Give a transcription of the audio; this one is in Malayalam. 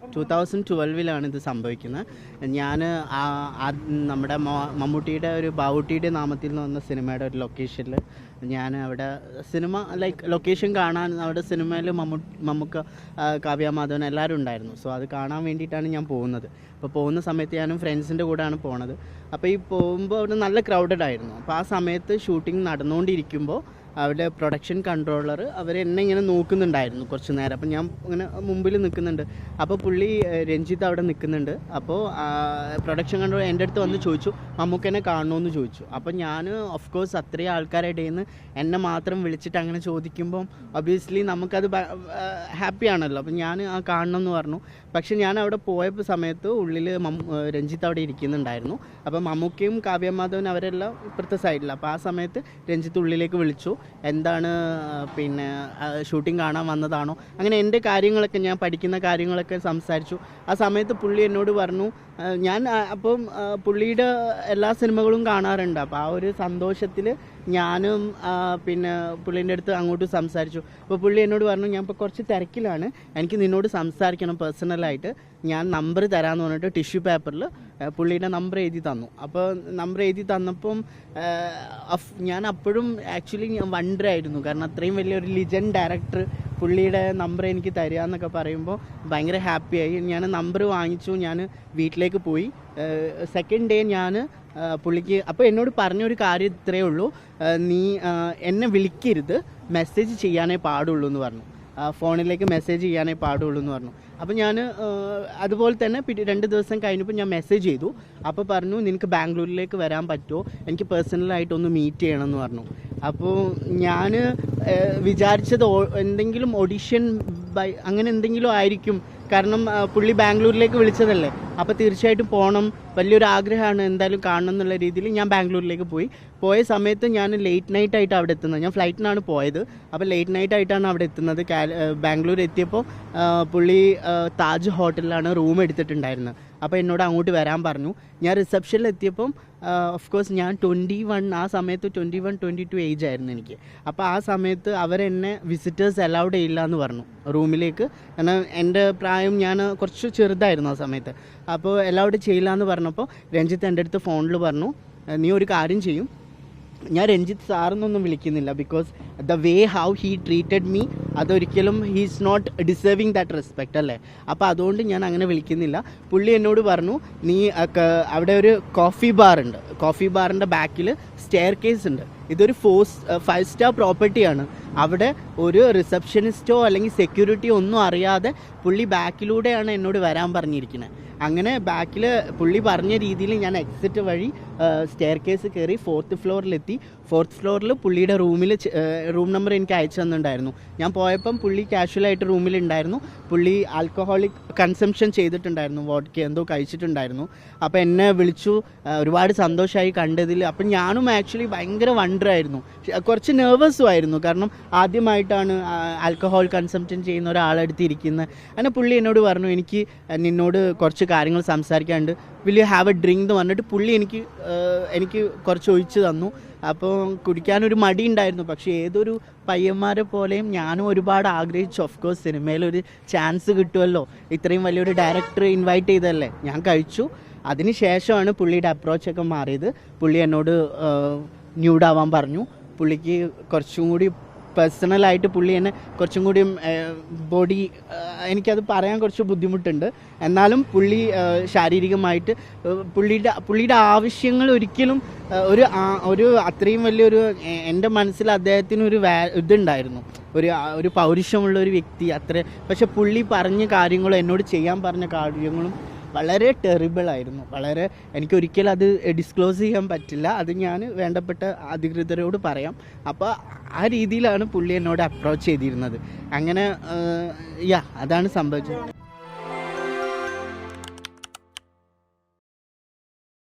2012 ഇത് സംഭവിക്കുന്നത്. ഞാൻ നമ്മുടെ മമ്മൂട്ടിയുടെ ഒരു ബാവുട്ടിയുടെ നാമത്തിൽ നിന്ന് വന്ന സിനിമയുടെ ഒരു ലൊക്കേഷനിൽ ഞാൻ അവിടെ സിനിമ ലൊക്കേഷൻ കാണാൻ അവിടെ സിനിമയിൽ മമ്മൂക്ക, കാവ്യ മാധവൻ എല്ലാവരും ഉണ്ടായിരുന്നു. സോ അത് കാണാൻ വേണ്ടിയിട്ടാണ് ഞാൻ പോകുന്നത്. അപ്പോൾ പോകുന്ന സമയത്ത് ഞാനും ഫ്രണ്ട്സിൻ്റെ കൂടെയാണ് പോണത്. അപ്പോൾ ഈ പോകുമ്പോൾ അവിടെ നല്ല ക്രൗഡഡ് ആയിരുന്നു. അപ്പോൾ ആ സമയത്ത് ഷൂട്ടിംഗ് നടന്നുകൊണ്ടിരിക്കുമ്പോൾ അവിടെ പ്രൊഡക്ഷൻ കൺട്രോളർ എന്നെ ഇങ്ങനെ നോക്കുന്നുണ്ടായിരുന്നു കുറച്ച് നേരം. അപ്പോൾ ഞാൻ ഇങ്ങനെ മുമ്പിൽ നിൽക്കുന്നുണ്ട്. അപ്പോൾ പുള്ളി രഞ്ജിത്ത് അവിടെ നിൽക്കുന്നുണ്ട്. അപ്പോൾ പ്രൊഡക്ഷൻ കൺട്രോളർ എൻ്റെ അടുത്ത് വന്ന് ചോദിച്ചു, മമ്മൂക്കനെ കാണണമെന്ന് ചോദിച്ചു. അപ്പോൾ ഞാൻ ഓഫ് കോഴ്സ് അത്രയും ആൾക്കാരുടെ ഇടയിൽ നിന്ന് എന്നെ മാത്രം വിളിച്ചിട്ട് അങ്ങനെ ചോദിക്കുമ്പം ഒബ്വിയസ്ലി നമുക്കത് ഹാപ്പിയാണല്ലോ. അപ്പോൾ ഞാൻ കാണണം എന്ന് പറഞ്ഞു. പക്ഷെ ഞാൻ അവിടെ പോയപ്പോൾ സമയത്ത് ഉള്ളിൽ രഞ്ജിത്ത് അവിടെ ഇരിക്കുന്നുണ്ടായിരുന്നു. അപ്പോൾ മമ്മൂക്കയും കാവ്യ മാധവൻ അവരെല്ലാം ഇപ്പുറത്തെ സൈഡിൽ. അപ്പോൾ ആ സമയത്ത് രഞ്ജിത്ത് ഉള്ളിലേക്ക് വിളിച്ചു, എന്താണ് പിന്നെ ഷൂട്ടിംഗ് കാണാൻ വന്നതാണോ, അങ്ങനെ എൻ്റെ കാര്യങ്ങളൊക്കെ ഞാൻ പഠിക്കുന്ന കാര്യങ്ങളൊക്കെ സംസാരിച്ചു. ആ സമയത്ത് പുള്ളി എന്നോട് പറഞ്ഞു, ഞാൻ അപ്പം പുള്ളിയുടെ എല്ലാ സിനിമകളും കാണാറുണ്ട്. അപ്പോൾ ആ ഒരു സന്തോഷത്തിൽ ഞാനും പിന്നെ പുള്ളീൻ്റെ അടുത്ത് അങ്ങോട്ട് സംസാരിച്ചു. അപ്പോൾ പുള്ളി എന്നോട് പറഞ്ഞു, ഞാൻ ഇപ്പോൾ കുറച്ച് തിരക്കിലാണ്, എനിക്ക് നിന്നോട് സംസാരിക്കണം പേഴ്സണലായിട്ട്, ഞാൻ നമ്പർ തരാമെന്ന് പറഞ്ഞിട്ട് ടിഷ്യൂ പേപ്പറിൽ പുള്ളിയുടെ നമ്പർ എഴുതി തന്നു. അപ്പോൾ നമ്പർ എഴുതി തന്നപ്പം ഞാൻ അപ്പോഴും ആക്ച്വലി ഞാൻ വണ്ടറായിരുന്നു. കാരണം അത്രയും വലിയൊരു ലിജൻഡ് ഡയറക്ടർ പുള്ളിയുടെ നമ്പർ എനിക്ക് തരിക എന്നൊക്കെ പറയുമ്പോൾ ഭയങ്കര ഹാപ്പിയായി. ഞാൻ നമ്പർ വാങ്ങിച്ചു, ഞാൻ വീട്ടിലേക്ക് പോയി. സെക്കൻഡ് ഡേ ഞാൻ പുള്ളിക്ക് അപ്പോൾ എന്നോട് പറഞ്ഞൊരു കാര്യം ഇത്രയേ ഉള്ളൂ, നീ എന്നെ വിളിക്കരുത്, മെസ്സേജ് ചെയ്യാനേ പാടുള്ളൂ എന്ന് പറഞ്ഞു. ഫോണിലേക്ക് മെസ്സേജ് ചെയ്യാനേ പാടുള്ളൂ എന്ന് പറഞ്ഞു. അപ്പോൾ ഞാൻ അതുപോലെ തന്നെ 2 ദിവസം കഴിഞ്ഞപ്പോൾ ഞാൻ മെസ്സേജ് ചെയ്തു. അപ്പോൾ പറഞ്ഞു, നിനക്ക് ബാംഗ്ലൂരിലേക്ക് വരാൻ പറ്റുമോ, എനിക്ക് പേഴ്സണലായിട്ടൊന്ന് മീറ്റ് ചെയ്യണമെന്ന് പറഞ്ഞു. അപ്പോൾ ഞാൻ വിചാരിച്ചത് എന്തെങ്കിലും ഓഡിഷൻ അങ്ങനെ എന്തെങ്കിലും ആയിരിക്കും. കാരണം പുള്ളി ബാംഗ്ലൂരിലേക്ക് വിളിച്ചതല്ലേ, അപ്പോൾ തീർച്ചയായിട്ടും പോകണം, വലിയൊരു ആഗ്രഹമാണ്, എന്തായാലും കാണണം എന്നുള്ള രീതിയിൽ ഞാൻ ബാംഗ്ലൂരിലേക്ക് പോയ സമയത്ത് ഞാൻ ലേറ്റ് നൈറ്റായിട്ട് അവിടെ എത്തുന്നത്. ഞാൻ ഫ്ലൈറ്റിനാണ് പോയത്. അപ്പോൾ ലേറ്റ് നൈറ്റായിട്ടാണ് അവിടെ എത്തുന്നത്. ബാംഗ്ലൂർ എത്തിയപ്പോൾ പുള്ളി താജ് ഹോട്ടലിലാണ് റൂം എടുത്തിട്ടുണ്ടായിരുന്നത്. അപ്പോൾ എന്നോട് അങ്ങോട്ട് വരാൻ പറഞ്ഞു. ഞാൻ റിസപ്ഷനിൽ എത്തിയപ്പം ഓഫ് കോഴ്സ് ഞാൻ 21, ആ സമയത്ത് 21-22 ഏജ് ആയിരുന്നു എനിക്ക്. അപ്പോൾ ആ സമയത്ത് അവരെന്നെ വിസിറ്റേഴ്സ് അലൗഡ് ചെയ്യില്ല എന്ന് പറഞ്ഞു റൂമിലേക്ക്. കാരണം എൻ്റെ പ്രായം, ഞാൻ കുറച്ച് ചെറുതായിരുന്നു ആ സമയത്ത്. അപ്പോൾ അലൗഡ് ചെയ്യില്ല എന്ന് പറഞ്ഞപ്പോൾ രഞ്ജിത്ത് എൻ്റെ അടുത്ത് ഫോണിൽ പറഞ്ഞു, നീ ഒരു കാര്യം ചെയ്യും, ഞാൻ രഞ്ജിത്ത് സാറെന്നൊന്നും വിളിക്കുന്നില്ല, because the way how he treated me, അതൊരിക്കലും he's not deserving that respect അല്ലേ. അപ്പോൾ അതുകൊണ്ട് ഞാൻ അങ്ങനെ വിളിക്കുന്നില്ല. പുള്ളി എന്നോട് പറഞ്ഞു, നീ അവിടെ ഒരു കോഫി ബാർ ഉണ്ട്, കോഫി ബാറിൻ്റെ ബാക്കിൽ സ്റ്റെയർ കേസ് ഉണ്ട്, ഇതൊരു 5 സ്റ്റാർ പ്രോപ്പർട്ടിയാണ്. അവിടെ ഒരു റിസപ്ഷനിസ്റ്റോ അല്ലെങ്കിൽ സെക്യൂരിറ്റിയോ ഒന്നും അറിയാതെ പുള്ളി ബാക്കിലൂടെയാണ് എന്നോട് വരാൻ പറഞ്ഞിരിക്കുന്നത്. അങ്ങനെ ബാക്കിൽ പുള്ളി പറഞ്ഞ രീതിയിൽ ഞാൻ എക്സിറ്റ് വഴി സ്റ്റെയർ കേസ് കയറി 4th ഫ്ലോറിലെത്തി. 4th ഫ്ലോറിൽ പുള്ളിയുടെ റൂം നമ്പർ എനിക്ക് അയച്ചു തന്നിട്ടുണ്ടായിരുന്നു. ഞാൻ പോയപ്പം പുള്ളി കാഷ്വലായിട്ട് റൂമിലുണ്ടായിരുന്നു. പുള്ളി ആൽക്കഹോളിക് കൺസംഷൻ ചെയ്തിട്ടുണ്ടായിരുന്നു, വോഡ്ക എന്തോ കഴിച്ചിട്ടുണ്ടായിരുന്നു. അപ്പോൾ എന്നെ വിളിച്ചു, ഒരുപാട് സന്തോഷമായി കണ്ടതിൽ. അപ്പം ഞാനും ആക്ച്വലി ഭയങ്കര വണ്ടറായിരുന്നു, കുറച്ച് നെർവസും ആയിരുന്നു. കാരണം ആദ്യമായിട്ടാണ് ആൽക്കഹോൾ കൺസംഷൻ ചെയ്യുന്ന ഒരാളെടുത്തിരിക്കുന്നത്. അങ്ങനെ പുള്ളി എന്നോട് പറഞ്ഞു, എനിക്ക് നിന്നോട് കുറച്ച് കാര്യങ്ങൾ സംസാരിക്കാനുണ്ട്, will you have A drink എന്ന് പറഞ്ഞിട്ട് പുള്ളി എനിക്ക് കുറച്ച് ഒഴിച്ച് തന്നു. അപ്പോൾ കുടിക്കാനൊരു മടി ഉണ്ടായിരുന്നു. പക്ഷേ ഏതൊരു പയ്യന്മാരെ പോലെയും ഞാനും ഒരുപാട് ആഗ്രഹിച്ചു, ഓഫ് കോഴ്സ് സിനിമയിലൊരു ചാൻസ് കിട്ടുമല്ലോ, ഇത്രയും വലിയൊരു ഡയറക്ടർ ഇൻവൈറ്റ് ചെയ്തതല്ലേ, ഞാൻ കഴിച്ചു. അതിന് ശേഷമാണ് പുള്ളിയുടെ അപ്രോച്ചൊക്കെ മാറിയത്. പുള്ളി എന്നോട് ന്യൂഡാവാൻ പറഞ്ഞു. പുള്ളിക്ക് കുറച്ചും കൂടി പേഴ്സണലായിട്ട് പുള്ളി എന്നെ കുറച്ചും കൂടി ബോഡി, എനിക്കത് പറയാൻ കുറച്ച് ബുദ്ധിമുട്ടുണ്ട്, എന്നാലും പുള്ളി ശാരീരികമായിട്ട് പുള്ളിയുടെ ആവശ്യങ്ങൾ ഒരിക്കലും ഒരു അത്രയും വലിയൊരു, എൻ്റെ മനസ്സിൽ അദ്ദേഹത്തിന് ഇതുണ്ടായിരുന്നു, ഒരു പൗരുഷമുള്ള ഒരു വ്യക്തി അത്ര. പക്ഷെ പുള്ളി പറഞ്ഞ കാര്യങ്ങളും എന്നോട് ചെയ്യാൻ പറഞ്ഞ കാര്യങ്ങളും വളരെ ടെറിബിളായിരുന്നു. വളരെ, എനിക്കൊരിക്കലും അത് ഡിസ്ക്ലോസ് ചെയ്യാൻ പറ്റില്ല, അത് ഞാൻ വേണ്ടപ്പെട്ട അധികൃതരോട് പറയാം. അപ്പോൾ ആ രീതിയിലാണ് പുള്ളി എന്നോട് അപ്രോച്ച് ചെയ്തിരുന്നത്. അങ്ങനെ അതാണ് സംഭവിച്ചത്.